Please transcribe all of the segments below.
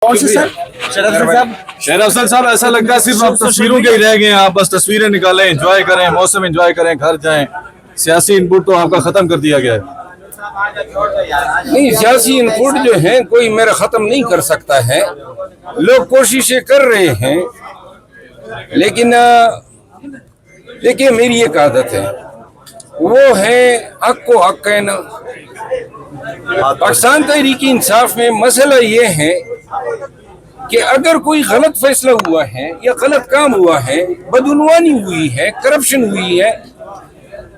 कौन से सर? शेर अफजल साहब, ऐसा लगता है सिर्फ आप तस्वीरों के ही रह गए हैं। आप बस तस्वीरें निकालें, एंजॉय करें, मौसम एंजॉय करें, घर जाएं। सियासी इनपुट तो आपका खत्म कर दिया गया है। नहीं, सियासी इनपुट जो है कोई मेरा खत्म नहीं कर सकता है। लोग कोशिशें कर रहे हैं, लेकिन देखिए मेरी एक आदत है, वो है हक को हक कहना। पाकिस्तान तहरीक इंसाफ में मसला ये है कि अगर कोई गलत फैसला हुआ है या गलत काम हुआ है, बदउनवानी हुई है, करप्शन हुई है,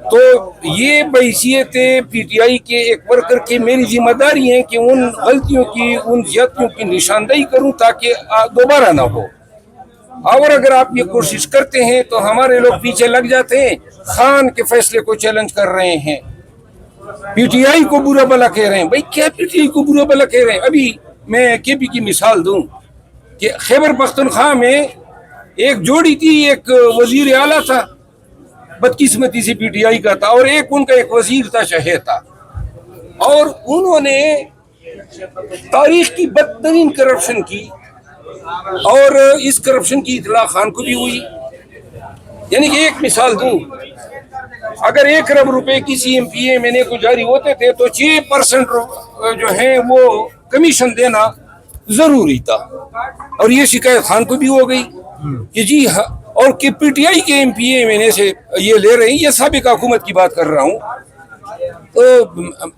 तो ये बहैसियत पीटीआई के एक वर्कर की मेरी जिम्मेदारी है कि उन गलतियों की, उन ज्यादतियों की निशानदेही करूं ताकि दोबारा ना हो। और अगर आप ये कोशिश करते हैं तो हमारे लोग पीछे लग जाते हैं। खान के फैसले को चैलेंज कर रहे हैं, पीटीआई को बुरा भला कह रहे हैं। भाई क्या पीटीआई को बुरा भला कह रहे हैं? अभी मैं केपी की मिसाल दूं कि खैबर पख्तूनख्वा में एक जोड़ी थी, एक वजीर आला था, बदकिस्मती से पीटीआई का था, और एक उनका एक वजीर था, शहीद था, और उन्होंने तारीख की बदतरीन करप्शन की, और इस करप्शन की इतला खान को भी हुई। यानी कि एक मिसाल दूं, अगर 1 अरब रुपए किसी एमपीए को जारी होते थे तो 6% जो है वो कमीशन देना जरूरी था, और ये शिकायत खान को भी हो गई कि जी हाँ, और कि पीटीआई के एमपीए से ये ले रहे हैं। ये साबिका हुकूमत की बात कर रहा हूँ। तो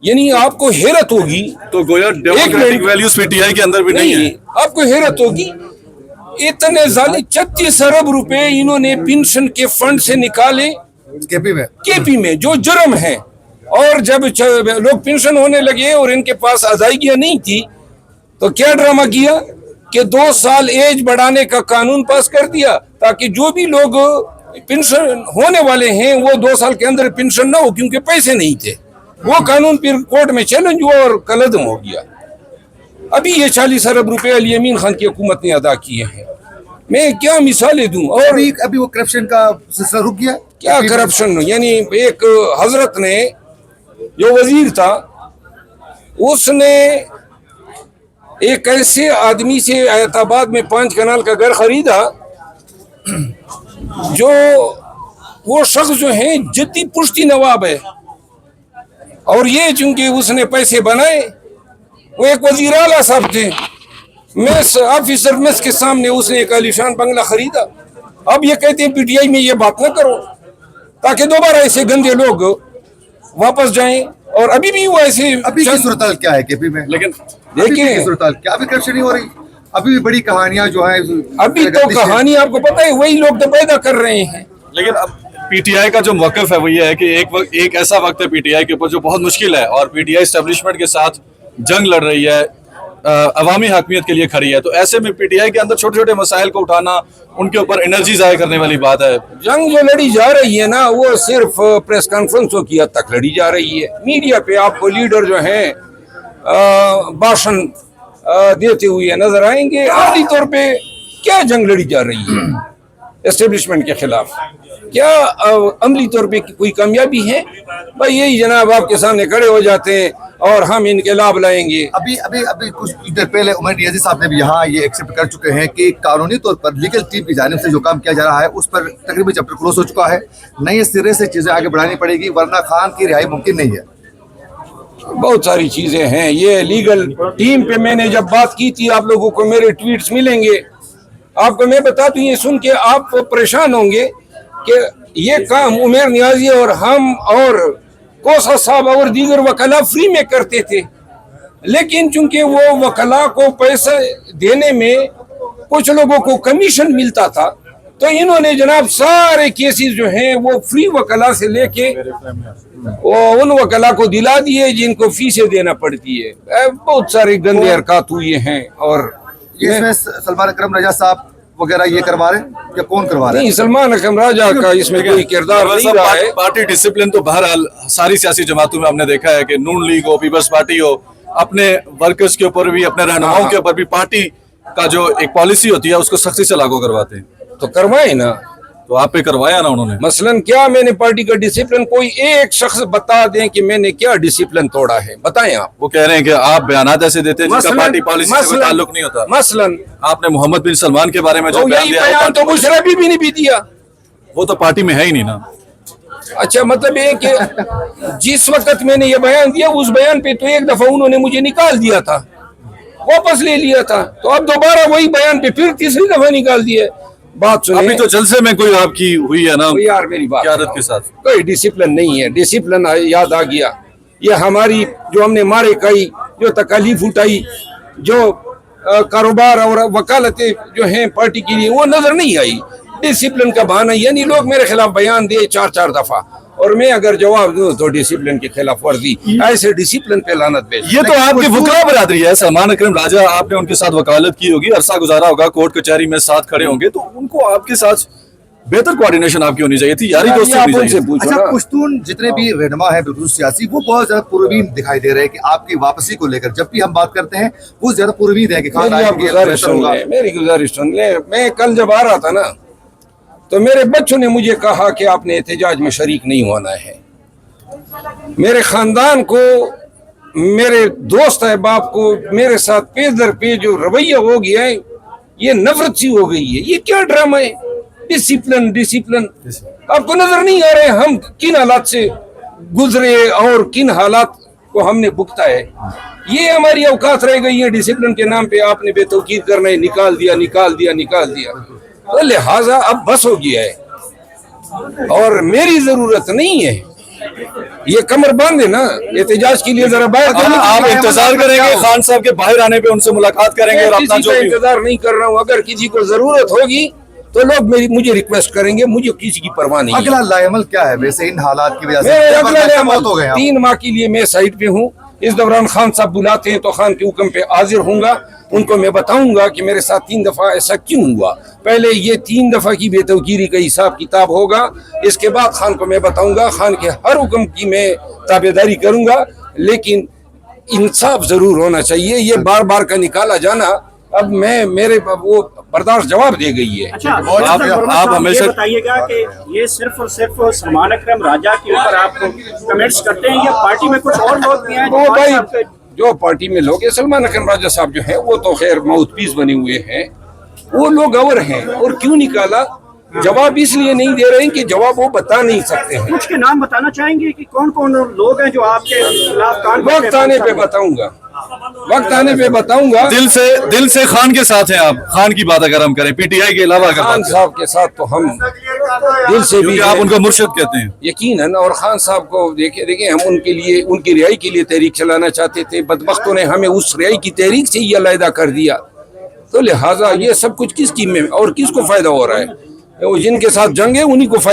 यानी आपको हैरत होगी, तो गोया डेमोक्रेटिक वैल्यूज पीटीआई के अंदर भी नहीं है। आपको हैरत होगी, इतने जाली 36 अरब रुपए इन्होंने पेंशन के फंड से निकाले केपी में, जो जुर्म है। और जब लोग पेंशन होने लगे और इनके पास अदायगियां नहीं थी, तो क्या ड्रामा किया कि 2 साल एज बढ़ाने का कानून पास कर दिया, ताकि जो भी लोग पेंशन होने वाले हैं वो 2 साल के अंदर पेंशन ना हो, क्योंकि पैसे नहीं थे। वो कानून फिर कोर्ट में चैलेंज हुआ और कलअदम हो गया। अभी ये 40 अरब रुपए अली अमीन खान की हुकूमत ने अदा किए हैं। मैं क्या मिसालें दूं? और अभी वो करप्शन का सिलसिला रुक गया। क्या करप्शन? यानी एक हजरत ने, जो वजीर था, उसने एक ऐसे आदमी से ऐताबाद में 5 कनाल का घर खरीदा, जो वो शख्स जो है जद्दी पुश्ती नवाब है, और ये चूंकि उसने पैसे बनाए, वो एक वजीर आला साहब थे, मेस ऑफिसर मेस के सामने उसने एक आलीशान बंगला खरीदा। अब ये कहते हैं पीटीआई में ये बात ना करो, ताकि दोबारा ऐसे गंदे लोग वापस जाएं। और अभी भी वो ऐसे, अभी की सूरत क्या है केपी में? लेकिन देखिए सूरत क्या अभी करप्शन नहीं हो रही? अभी भी बड़ी कहानियां जो है, अभी तो कहानी आपको पता है, वही लोग तो पैदा कर रहे हैं। लेकिन अब पीटीआई का जो मौक़िफ़ है वो ये है कि एक ऐसा वक्त है पीटीआई के ऊपर जो बहुत मुश्किल है, और पीटीआई एस्टेब्लिशमेंट के साथ जंग लड़ रही है, अवामी हकमियत के लिए खड़ी है। तो ऐसे में पीटीआई के अंदर छोटे छोटे मसाइल को उठाना, उनके ऊपर एनर्जी ज़ाहिर करने वाली बात है। जंग जो लड़ी जा रही है ना, वो सिर्फ प्रेस कॉन्फ्रेंसों की हद तक लड़ी जा रही है। मीडिया पे आपको लीडर जो है भाषण देते हुए नजर आएंगे। आमतौर तौर पे क्या जंग लड़ी जा रही है एस्टेब्लिशमेंट के खिलाफ? क्या अमली तौर पे कोई कामयाबी है? भाई यही जनाब आपके सामने खड़े हो जाते हैं और हम इनके लाभ लाएंगे। अभी कुछ देर पहले उमर नियाज़ी साहब ने भी यहाँ ये एक्सेप्ट कर चुके हैं कि कानूनी तौर पर लीगल टीम की जानिब से जो काम किया जा रहा है उस पर तकरीबन चैप्टर क्लोज हो चुका है। नए सिरे से चीजें आगे बढ़ानी पड़ेगी, वरना खान की रिहाई मुमकिन नहीं है। बहुत सारी चीजें हैं। ये लीगल टीम पे मैंने जब बात की थी, आप लोगों को मेरे ट्वीट्स मिलेंगे। आपको मैं बता दूं, ये सुन के आप परेशान होंगे कि ये काम उमर नियाज़ी और हम और कोसा साहब और दीगर वकला फ्री में करते थे, लेकिन चूंकि वो वकला को पैसा देने में कुछ लोगों को कमीशन मिलता था, तो इन्होंने जनाब सारे केसेस जो हैं वो फ्री वकला से लेके वो उन वकला को दिला दिए जिनको फीसें देना पड़ती है। बहुत सारे गंदे हरकत हुए हैं। और इसमें सलमान अकरम रजा साहब वगैरह ये करवा रहे हैं या कौन करवा रहे हैं? नहीं, सलमान अकरम राजा का इसमें कोई किरदार नहीं रहा है। पार्टी डिसिप्लिन तो बहरहाल सारी सियासी जमातों में हमने देखा है कि नून लीग हो, पीपल्स पार्टी हो, अपने वर्कर्स के ऊपर भी, अपने रहनुमाओं के ऊपर भी पार्टी का जो एक पॉलिसी होती है उसको सख्ती से लागू करवाते हैं। तो करवाए ना, तो आप पे करवाया ना उन्होंने। मसलन क्या मैंने पार्टी का डिसिप्लिन, कोई एक शख्स बता दें कि मैंने क्या डिसिप्लिन तोड़ा है, बताएं आप। वो कह रहे हैं कि आप बयानात ऐसे देते हैं जिसका पार्टी पॉलिसी से कोई ताल्लुक नहीं होता। मसलन आपने मोहम्मद बिन सलमान के बारे में जो तो बयान यही दिया बयान तो मुशर्रफ भी नहीं भी दिया। वो तो पार्टी में है ही नहीं ना। अच्छा, मतलब ये कि जिस वक्त मैंने ये बयान दिया उस बयान पे तो एक दफा उन्होंने मुझे निकाल दिया था, वापस ले लिया था, तो अब दोबारा वही बयान पे फिर तीसरी दफा निकाल दिया। बात सुनिए, अभी तो जलसे में कोई आपकी हुई है ना तो यार मेरी बात क़यादत के साथ, कोई डिसिप्लिन नहीं है। डिसिप्लिन याद आ गया, ये हमारी जो हमने मारे खाई, जो तकालीफ उठाई, जो कारोबार और वकालतें जो हैं पार्टी के लिए, वो नजर नहीं आई। डिसिप्लिन का बहाना, यानी लोग मेरे खिलाफ बयान दे 4-4 दफा और मैं अगर जवाब दूं तो डिसिप्लिन की खिलाफ वर्जी, ऐसे डिसिप्लिन पे लानत भेज। ये तो आपकी फुकरा बरादरी है। सलमान अकरम राजा, आपने उनके साथ वकालत की होगी, अरसा गुजारा होगा, कोर्ट कचहरी में साथ खड़े होंगे, तो उनको आपके साथ बेहतर कोऑर्डिनेशन आपकी होनी चाहिए थी, यारी दोस्ती होनी चाहिए। अच्छा, पश्तून जितने भी रहनुमा है बिल्कुल सियासी, वो बहुत ज्यादा पुरवीन दिखाई दे रहे हैं कि आपकी वापसी को लेकर जब भी हम बात करते हैं वो ज्यादा पुरवीन है कि खान मेरी गुजारिश सुन ले। मैं कल जब आ रहा था ना तो मेरे बच्चों ने मुझे कहा कि आपने एहतजाज में शरीक नहीं होना है। मेरे खानदान को, मेरे दोस्त अहबाब को मेरे साथ पेश दर पेश जो रवैया हो गया है, ये नफरत सी हो गई है। ये क्या ड्रामा है? डिसिप्लिन डिसिप्लिन आपको नजर नहीं आ रहे हम किन हालात से गुजरे और किन हालात को हमने भुगता है। ये हमारी औकात रह गई है। डिसिप्लिन के नाम पे आपने बेतौकीद करना है, निकाल दिया निकाल दिया निकाल दिया, तो लिहाजा अब बस हो गया है और मेरी जरूरत नहीं है। ये कमर बांधे ना एहतजाज के लिए, जरा बाहर आप इंतजार करेंगे खान साहब के बाहर आने पे, उनसे मुलाकात करेंगे और अपना जो इंतजार नहीं कर रहा हूँ। अगर किसी को जरूरत होगी तो लोग मुझे रिक्वेस्ट करेंगे, मुझे किसी की परवाह नहीं। अगला लाएमल क्या है वैसे इन हालात की वजह मेरे अगला से? 3 माह के लिए मैं साइड पे हूँ। इस दौरान खान साहब बुलाते हैं तो खान के हुक्म पे हाजिर होऊंगा। उनको मैं बताऊंगा कि मेरे साथ 3 दफा ऐसा क्यों हुआ। पहले ये 3 दफा की बेतौकीरी का हिसाब किताब होगा, इसके बाद खान को मैं बताऊंगा। खान के हर हुक्म की मैं ताबेदारी करूंगा, लेकिन इंसाफ जरूर होना चाहिए। ये बार बार का निकाला जाना अब मेरे वो बर्दाश्त जवाब दे गई है। अच्छा, आप हमेशा बताइएगा कि ये सिर्फ और सिर्फ सलमान अकरम राजा के ऊपर आप कमेंट्स करते हैं या पार्टी में कुछ और लोग भी हैं? वो भाई जो पार्टी में लोग हैं, सलमान अकरम राजा साहब जो हैं वो तो खैर माउथपीस बने हुए हैं, वो लोग और हैं। और क्यों निकाला जवाब इसलिए नहीं दे रहे हैं कि जवाब वो बता नहीं सकते हैं। कुछ के नाम बताना चाहेंगे कि कौन कौन लोग हैं जो आपके खिलाफ कान? वक्त आने पे बताऊंगा, वक्त आने पे बताऊंगा। दिल से खान के साथ हैं आप। खान की बात अगर हम करें पीटीआई के अलावा, खान साहब के साथ तो हम दिल से भी, आप उनको मुर्शिद कहते हैं यकीनन। और खान साहब को देखे हम उनके लिए, उनकी रिहाई के लिए तहरीक चलाना चाहते थे। बदबख्तों ने हमें उस रिहाई की तहरीक से ही अलहदा कर दिया। तो लिहाजा ये सब कुछ किस टीम में और किसको फायदा हो रहा है? वो जिनके साथ जंग है उन्हीं को फायदा।